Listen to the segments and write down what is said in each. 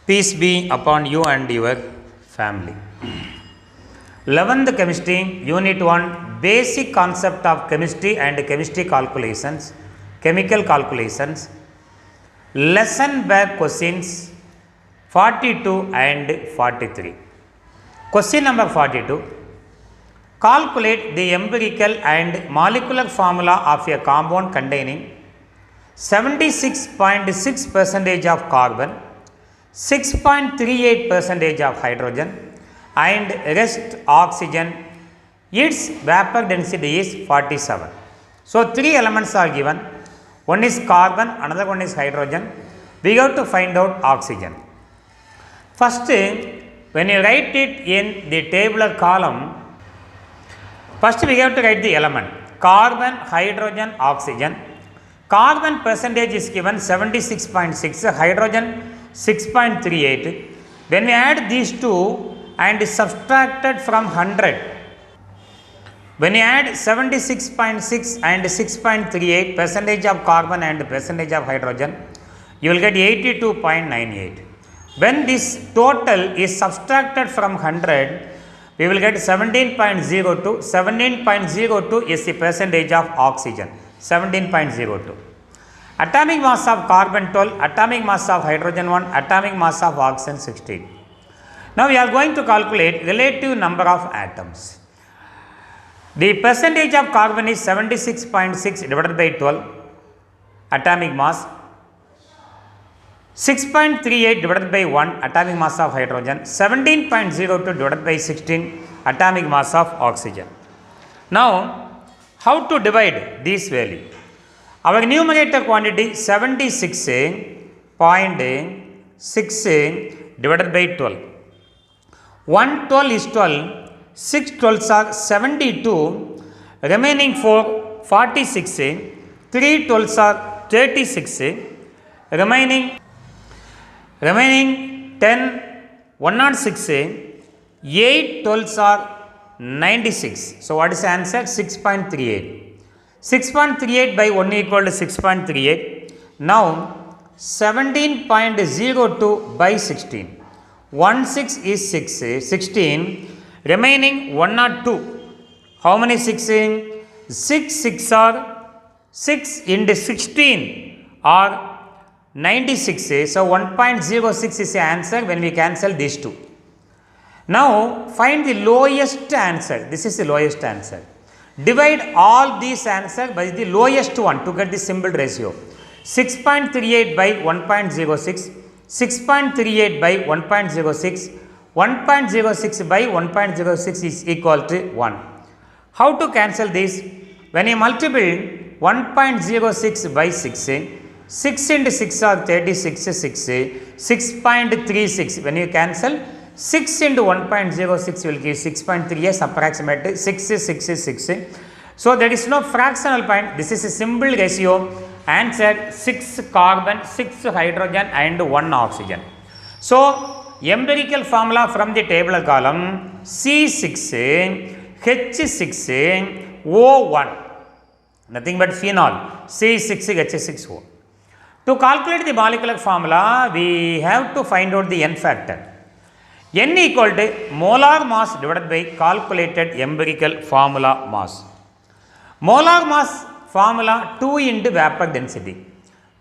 Peace be upon you and your family. 11th Chemistry, Unit 1, Basic Concept of Chemistry and Chemistry Calculations, Chemical Calculations, Lesson Back Questions 42 and 43. Question number 42. Calculate the empirical and molecular formula of a compound containing 76.6% of carbon, 6.38% of hydrogen and rest oxygen. Its vapor density is 47. So, 3 elements are given. One is carbon, another one is hydrogen. We have to find out oxygen. First, when you write it in the tabular column, first we have to write the element carbon, hydrogen, oxygen. Carbon percentage is given 76.6, hydrogen 6.38. When we add these two and subtracted from 100, when you add 76.6 and 6.38 percentage of carbon and percentage of hydrogen, you will get 82.98. When this total is subtracted from 100, we will get 17.02. 17.02 is the percentage of oxygen. 17.02. Atomic mass of carbon 12, atomic mass of hydrogen 1, atomic mass of oxygen 16. Now we are going to calculate relative number of atoms. The percentage of carbon is 76.6 divided by 12, atomic mass. 6.38 divided by 1, atomic mass of hydrogen. 17.02 divided by 16, atomic mass of oxygen. Now, how to divide this value? Our numerator quantity 76.6 divided by 12. 1 12 is 12, 6 12s are 72, remaining 4 46, 3 12s are 36, remaining 10 106, 8 12s are 96. So, what is the answer? 6.38. 6.38 by 1 equal to 6.38. Now, 17.02 by 16. 1 6 is 16. Remaining 102. How many 6? 6 6 are 6 into 16 are 96. So, 1.06 is the answer when we cancel these two. Now, find the lowest answer. This is the lowest answer. Divide all these answers by the lowest one to get the simple ratio. 6.38 by 1.06, 6.38 by 1.06, 1.06 by 1.06 is equal to 1. How to cancel this? When you multiply 1.06 by 6, 6 into 6 are 36, 6.36. When you cancel 6 into 1.06 will give 6.3 as approximately 6 is 6 is 6. So, there is no fractional point. This is a simple ratio. Answer 6 carbon, 6 hydrogen and 1 oxygen. So, empirical formula from the tabular column C6, H6, O1. Nothing but phenol. C6, H6O. To calculate the molecular formula, we have to find out the N factor. N equal to molar mass divided by calculated empirical formula mass. Molar mass formula 2 into vapor density.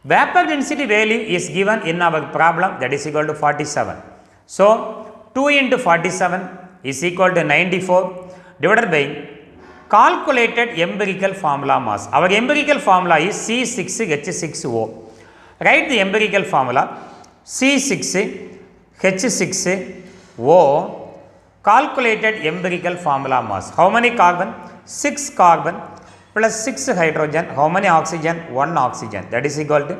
Vapor density value is given in our problem, that is equal to 47. So, 2 into 47 is equal to 94 divided by calculated empirical formula mass. Our empirical formula is C6H6O. Write the empirical formula C6H6O, calculated empirical formula mass. How many carbon? 6 carbon plus 6 hydrogen. How many oxygen? 1 oxygen. That is equal to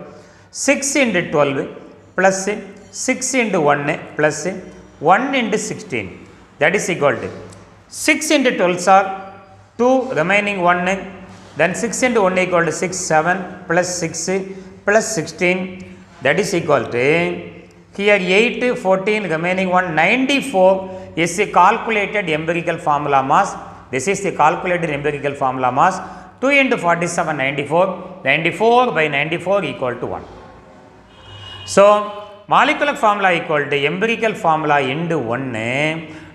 6 into 12 plus 6 into 1 plus 1 into 16. That is equal to 6 into 12 are 2, remaining 1. Then 6 into 1 equal to 6, 7 plus 6 plus 16. That is equal to here 8, 14, remaining 1, 94 is the calculated empirical formula mass. This is the calculated empirical formula mass. 2 into 47, 94. 94 by 94 equal to 1. So, molecular formula equal to empirical formula into 1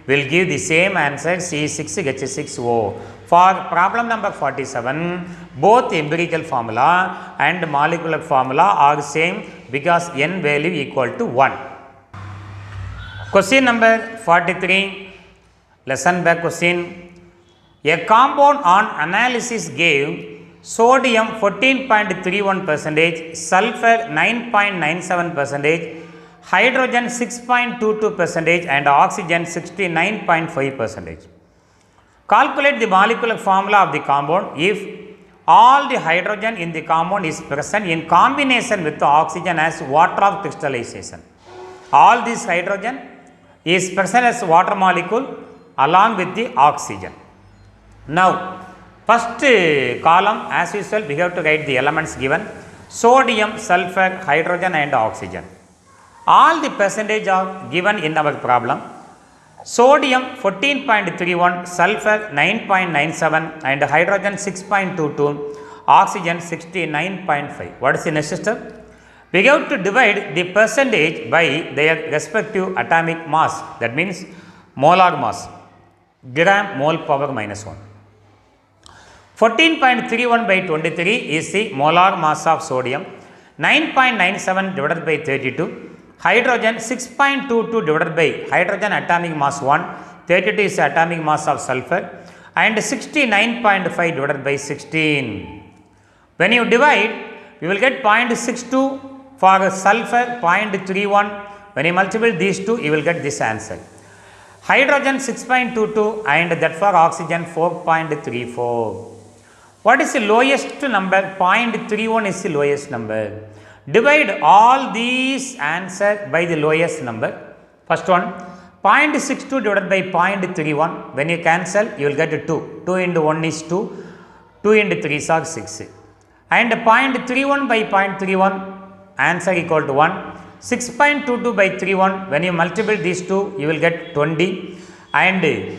will give the same answer C6H6O. For problem number 47, both empirical formula and molecular formula are same because n value equal to 1. Question number 43, lesson back question. A compound on analysis gave sodium 14.31%, sulfur 9.97%, hydrogen 6.22% and oxygen 69.5%. Calculate the molecular formula of the compound if all the hydrogen in the compound is present in combination with the oxygen as water of crystallization. All this hydrogen is present as water molecule along with the oxygen. Now, first column as usual we have to write the elements given: sodium, sulfur, hydrogen and oxygen. All the percentage are given in our problem. Sodium 14.31, sulfur 9.97 and hydrogen 6.22, oxygen 69.5. What is the next step? We have to divide the percentage by their respective atomic mass, that means molar mass, gram mole power minus 1. 14.31 by 23 is the molar mass of sodium, 9.97 divided by 32, hydrogen 6.22 divided by hydrogen atomic mass 1, 32 is atomic mass of sulfur, and 69.5 divided by 16. When you divide, you will get 0.62 for sulfur, 0.31. When you multiply these two, you will get this answer. Hydrogen 6.22 and that for oxygen 4.34. What is the lowest number? 0.31 is the lowest number. Divide all these answer by the lowest number. First one, 0.62 divided by 0.31. When you cancel, you will get 2. 2 into 1 is 2. 2 into 3 is 6. And 0.31 by 0.31, answer equal to 1. 6.22 by 31, when you multiply these two, you will get 20. And the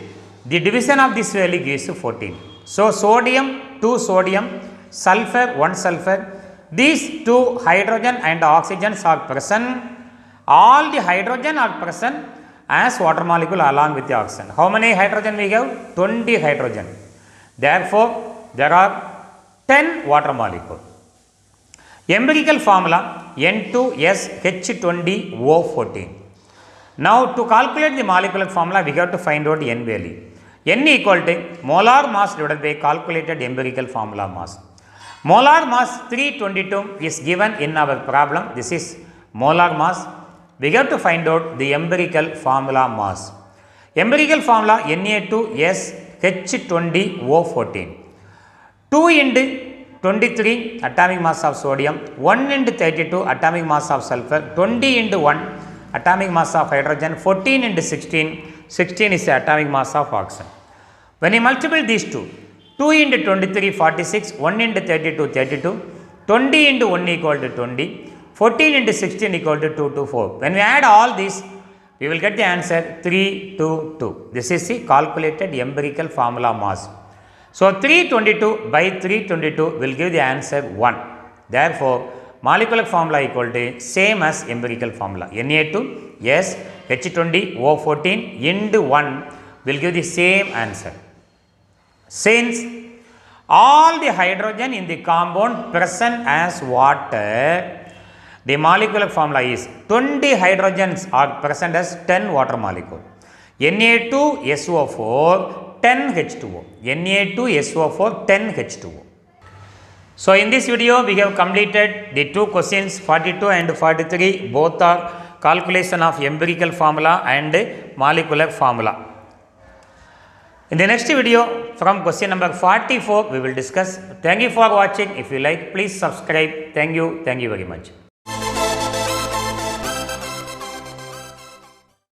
division of this value gives 14. So, sodium, 2 sodium, sulfur, 1 sulfur. These two hydrogen and oxygens are present. All the hydrogen are present as water molecule along with the oxygen. How many hydrogen we have? 20 hydrogen. Therefore, there are 10 water molecules. Empirical formula N2SH20O14. Now, to calculate the molecular formula, we have to find out n value. N equal to molar mass divided by calculated empirical formula mass. Molar mass 322 is given in our problem. This is molar mass. We have to find out the empirical formula mass. Empirical formula Na2SH20O14. 2 into 23 atomic mass of sodium, 1 into 32 atomic mass of sulfur, 20 into 1 atomic mass of hydrogen, 14 into 16, 16 is the atomic mass of oxygen. When you multiply these two, 2 into 23 46, 1 into 32 32, 20 into 1 equal to 20, 14 into 16 equal to 2 to 4. When we add all this, we will get the answer 3 to 2. This is the calculated empirical formula mass. So, 322 by 322 will give the answer 1. Therefore, molecular formula equal to same as empirical formula. Na2SH20O14 into 1 will give the same answer. Since all the hydrogen in the compound present as water, the molecular formula is 20 hydrogens are present as 10 water molecule. Na2SO4 10H2O. Na2SO4 10H2O. So, in this video we have completed the two questions 42 and 43. Both are calculation of empirical formula and molecular formula. In the next video from question number 44 we will discuss. Thank you for watching. If you like, please subscribe. Thank you very much.